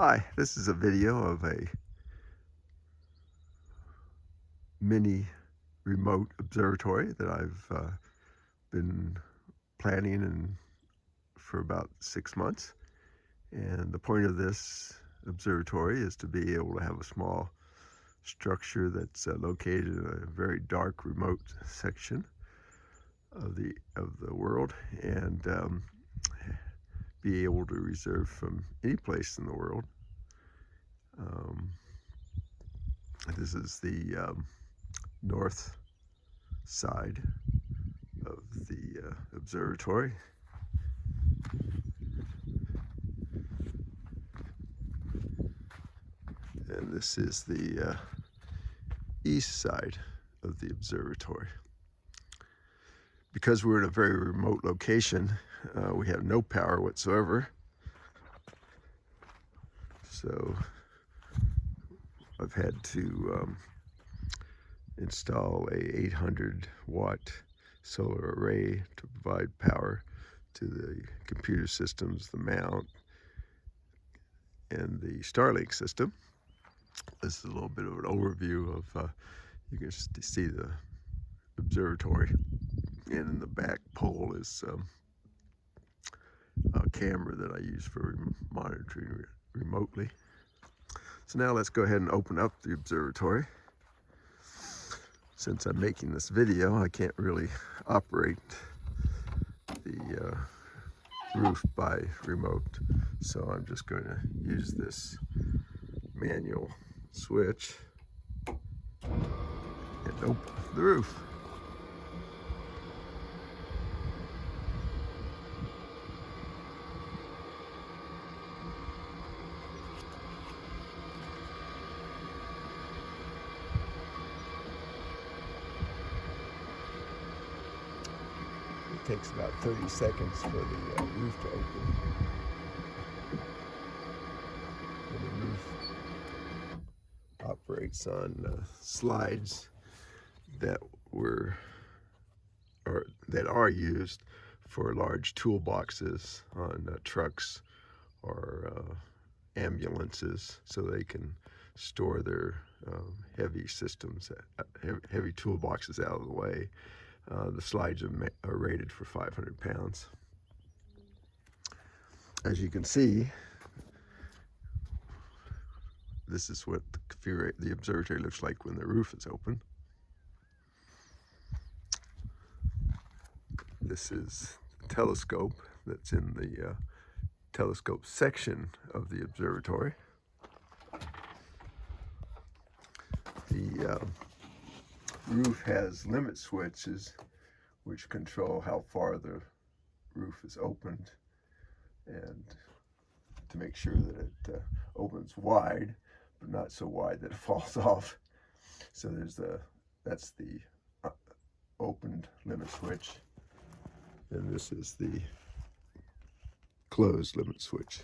Hi, this is a video of a mini remote observatory that I've been planning for about 6 months. And the point of this observatory is to be able to have a small structure that's located in a very dark, remote section of the world, and be able to observe from any place in the world. This is the north side of the observatory. And this is the east side of the observatory. Because we're in a very remote location, we have no power whatsoever. So I've had to install a 800-watt solar array to provide power to the computer systems, the mount, and the Starlink system. This is a little bit of an overview of, you can see the observatory, and in the back pole is a camera that I use for monitoring remotely. So now let's go ahead and open up the observatory. Since I'm making this video, I can't really operate the roof by remote, so I'm just going to use this manual switch and open the roof. It takes about 30 seconds for the roof to open. And the roof operates on slides that are used for large toolboxes on trucks or ambulances, so they can store their heavy systems, heavy toolboxes out of the way. The slides are rated for 500 pounds. As you can see, this is what the observatory looks like when the roof is open. This is the telescope that's in the telescope section of the observatory. The roof has limit switches which control how far the roof is opened, and to make sure that it opens wide but not so wide that it falls off. So that's the opened limit switch, and this is the closed limit switch.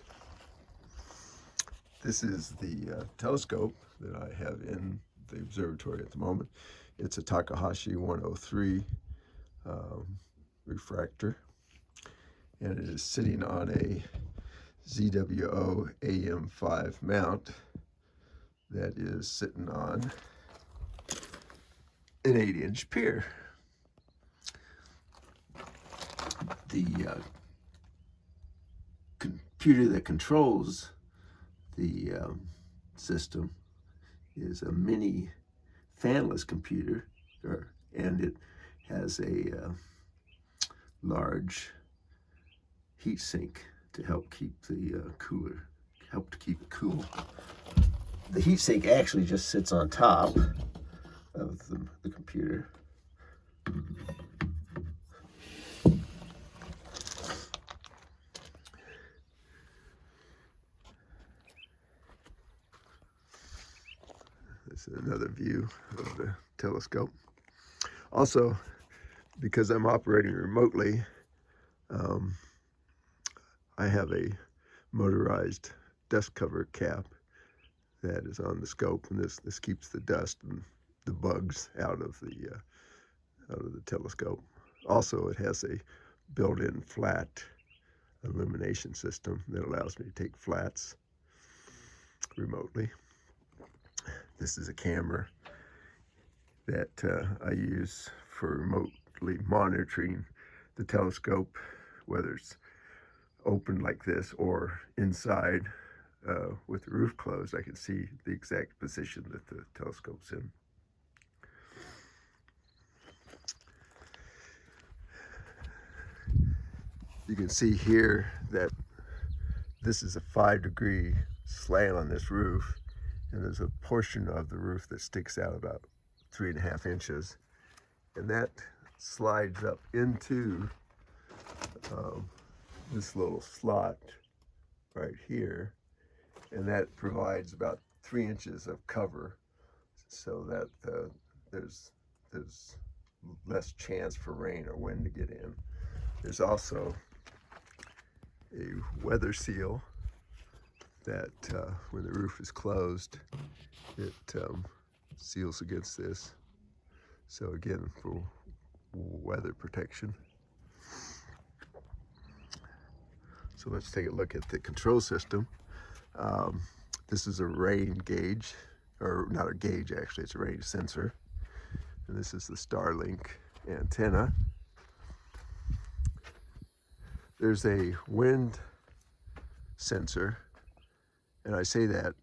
This is the telescope that I have in the observatory at the moment. It's a Takahashi 103 refractor, and it is sitting on a ZWO AM5 mount that is sitting on an 8-inch pier. The computer that controls the system is a mini fanless computer, and it has a large heat sink to help keep the keep it cool. The heat sink actually just sits on top of the computer. This is another view of the telescope. Also, because I'm operating remotely, I have a motorized dust cover cap that is on the scope, and this keeps the dust and the bugs out of the telescope. Also, it has a built-in flat illumination system that allows me to take flats. remotely. This is a camera that I use for remotely monitoring the telescope, whether it's open like this or inside with the roof closed. I can see the exact position that the telescope's in. You can see here that this is a 5-degree slant on this roof, and there's a portion of the roof that sticks out about 3.5 inches, and that slides up into this little slot right here, and that provides about 3 inches of cover, so that there's less chance for rain or wind to get in. There's also a weather seal that when the roof is closed, it seals against this. So again, for weather protection. So let's take a look at the control system. This is a rain gauge, or not a gauge actually, it's a rain sensor. And this is the Starlink antenna. There's a wind sensor, and I say that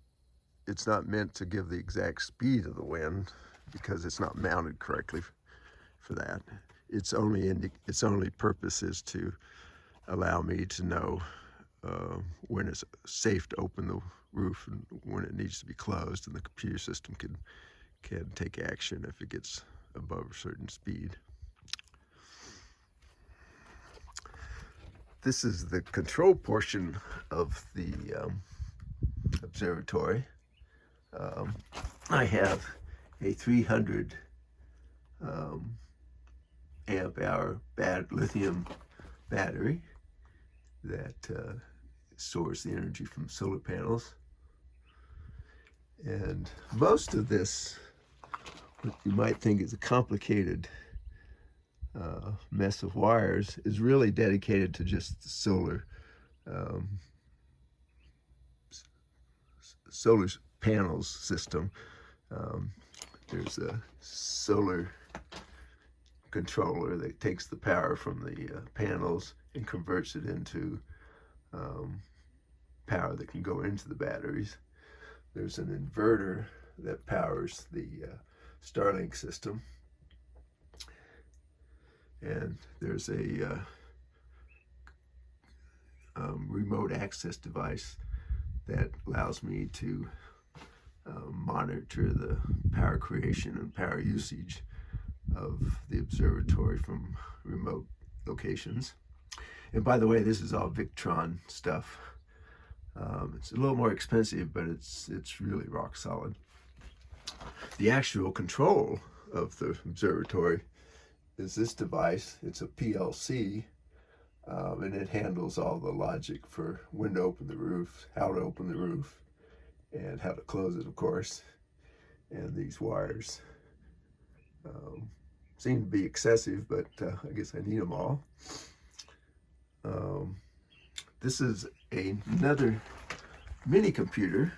it's not meant to give the exact speed of the wind because it's not mounted correctly for that. Its only purpose is to allow me to know when it's safe to open the roof and when it needs to be closed, and the computer system can take action if it gets above a certain speed. This is the control portion of the observatory. I have a 300 amp hour lithium battery that stores the energy from solar panels. And most of this, what you might think is a complicated mess of wires, is really dedicated to just the solar panels system. There's a solar controller that takes the power from the panels and converts it into power that can go into the batteries. There's an inverter that powers the Starlink system. And there's a remote access device that allows me to monitor the power creation and power usage of the observatory from remote locations. And by the way, this is all Victron stuff. It's a little more expensive, but it's really rock solid. The actual control of the observatory is this device. It's a PLC, and it handles all the logic for when to open the roof, how to open the roof, and how to close it, of course. And these wires seem to be excessive, but I guess I need them all. This is another mini computer,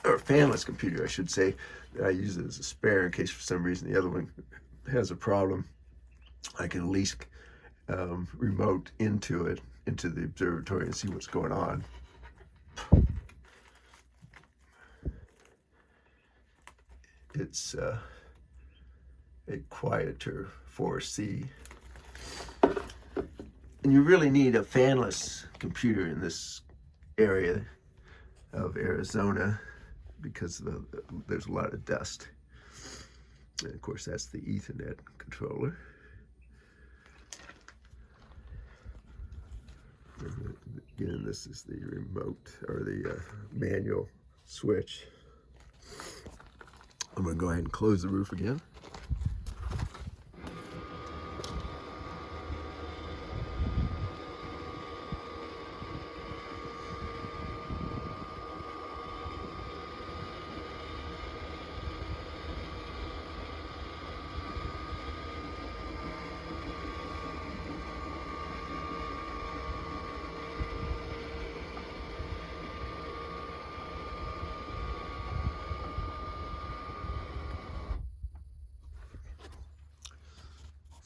or fanless computer, I should say, that I use as a spare in case for some reason the other one has a problem. I can at least remote into the observatory and see what's going on. It's a quieter 4C. And you really need a fanless computer in this area of Arizona because there's a lot of dust. And of course, that's the Ethernet controller. And again, this is the remote, or the manual switch. I'm going to go ahead and close the roof again.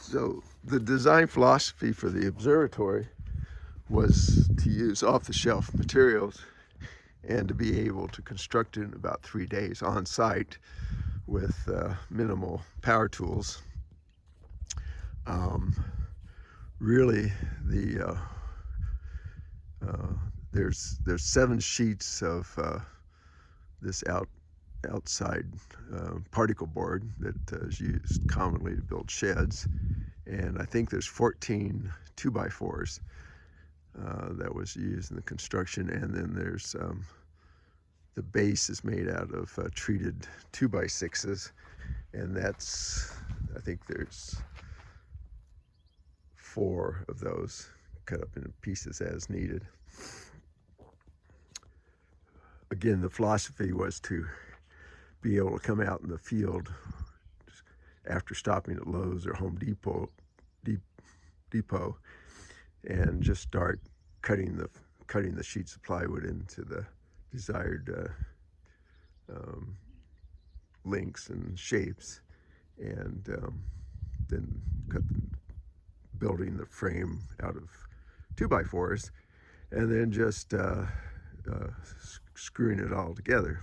So the design philosophy for the observatory was to use off-the-shelf materials and to be able to construct it in about 3 days on site with minimal power tools. Really, there's 7 sheets of this outside particle board that is used commonly to build sheds, and I think there's 14 2x4s that was used in the construction, and then there's the base is made out of treated 2x6s, and I think there's 4 of those cut up into pieces as needed. Again, the philosophy was to be able to come out in the field after stopping at Lowe's or Home Depot and just start cutting the sheets of plywood into the desired lengths and shapes, and then building the frame out of 2x4s, and then just screwing it all together.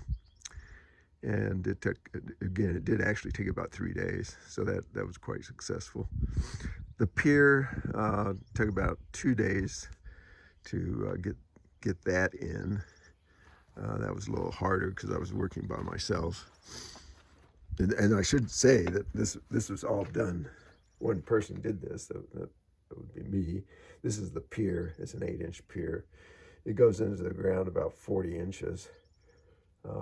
And it did actually take about 3 days, so that was quite successful. The pier took about 2 days to get that in. That was a little harder because I was working by myself. And I should say that this was all done. One person did this. That would be me. This is the pier. It's an 8-inch pier. It goes into the ground about 40 inches.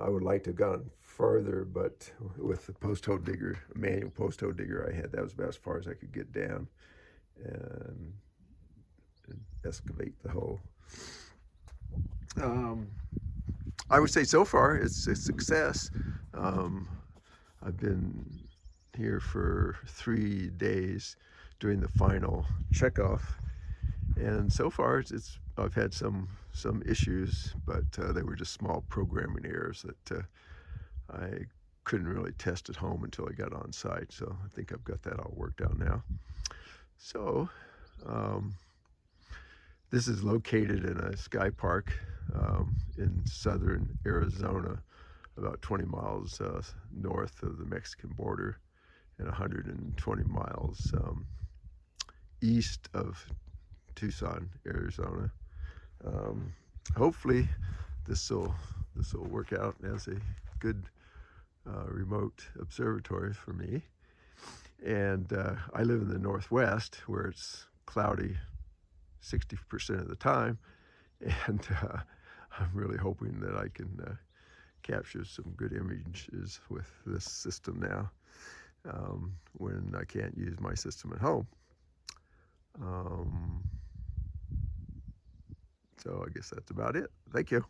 I would like to have gone further, but with the post-hole digger, a manual post-hole digger I had, that was about as far as I could get down and excavate the hole. I would say so far it's a success. I've been here for 3 days doing the final checkoff, and so far I've had some issues, but they were just small programming errors that I couldn't really test at home until I got on site. So I think I've got that all worked out now. So this is located in a sky park in southern Arizona, about 20 miles north of the Mexican border and 120 miles east of Tucson, Arizona. Hopefully this will work out as a good remote observatory for me. And I live in the Northwest, where it's cloudy 60% of the time, and I'm really hoping that I can capture some good images with this system now when I can't use my system at home. So I guess that's about it. Thank you.